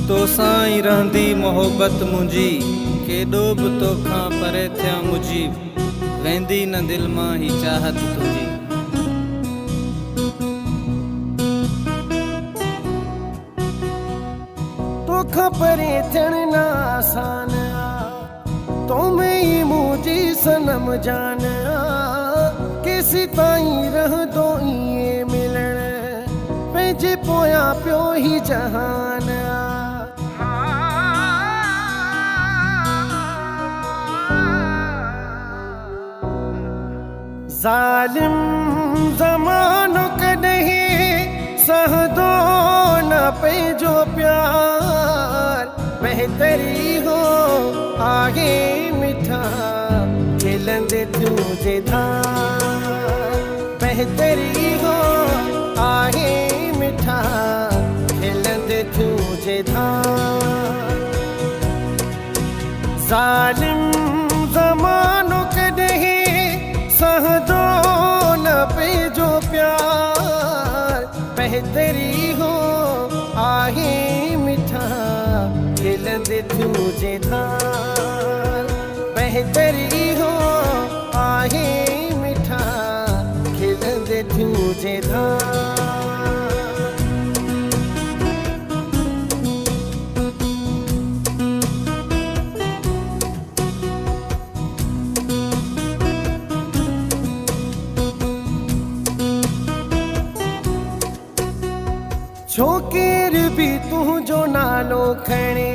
तो साई रहंदी मोहब्बत मुंहिंजी, केॾो बि तोखां परे थिया मुंहिंजी, वेंदी न दिल मां ही चाहत तुंहिंजी। तोखां परे थियण न आसान आ, तो में ही मुंहिंजी सनम जान आ। केसी ताईं रहंदो इएं मिलण, पंहिंजे पोयां पियो ही जहान आ। ज़ालिम ज़मानो कॾहिं सहंदो न पंहिंजो प्यार, बहितरी हो आहे मिठा खिलंदे तुंहिंजे धार। बहितरी हो आहे मिठा खिलंदे तुंहिंजे धार। ज़ालिम ज़मानो कॾहिं सहंदो न पंहिंजो प्यार, बहितरी हो आहे मिठा खिलंदे तुंहिंजे धार। बहितरी हो आहे मिठा खिलंदे तुंहिंजे धार। छो केर बि तुंहिंजो नालो खणे,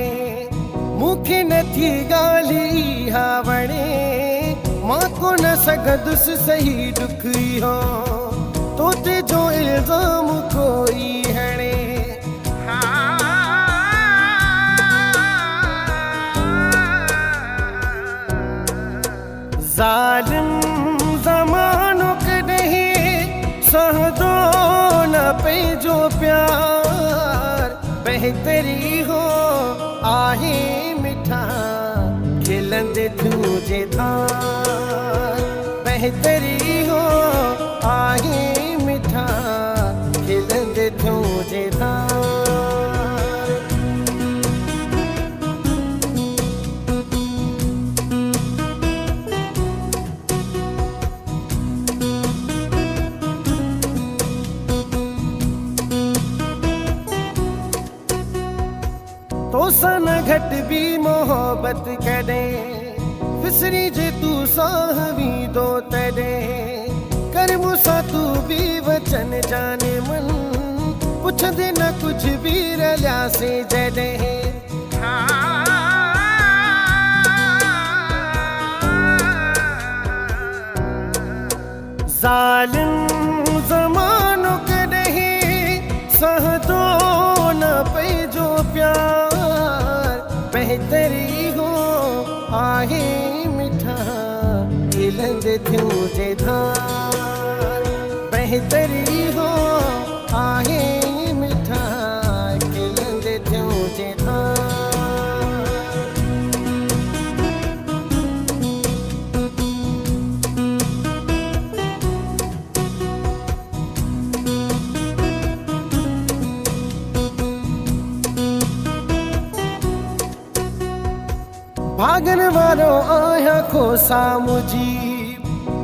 मूंखे नथी ॻाल्हि इहा वणे। मां कोन सघंदुसि सही दुख इहो, तोते जो इल्ज़ाम कोई हणे। ज़ालिम ज़मानो कॾहिं सहंदो न पंहिंजो प्यार, बहितरी हो आहे मिठा खिलंदे तुंहिंजे धार। बहितरी हो आहे मिठा खिलंदे तुंहिंजे धार। तोसां न घटि बि मोहब्बत कॾहिं विसरी जे तूं साहवी दो तॾहिं। कर मूंसां तूं बि वचन जाने मन, पुछंदे न कुझु बि रलियासीं जॾहिं। ज़ालिम ज़मानो कॾहिं सहंदो न पंहिंजो प्यार, बहितरी हो आहे मिठा खिलंदे तुंहिंजे धार। बहितरी हो आहे मिठा खिलंदे तुंहिंजे धार। भागन वारो आहियां खोसा मुंहिंजी,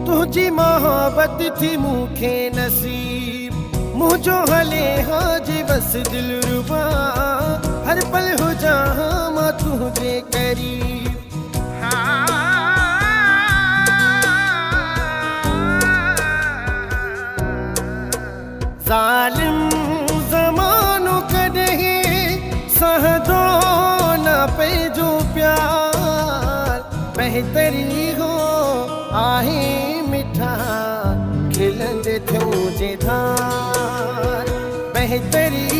तुंहिंजी मोहब्बत थी मूंखे नसीब। मुंहिंजो हले हाजी बस दिलरुबा, हर पल हुजां मां तुंहिंजे करीब। ज़ालिम ज़मानो कॾहिं सहंदो न पंहिंजो प्यार, बहितरी हो आहे मिठा खिलंदे तुंहिंजे धार। बहितरी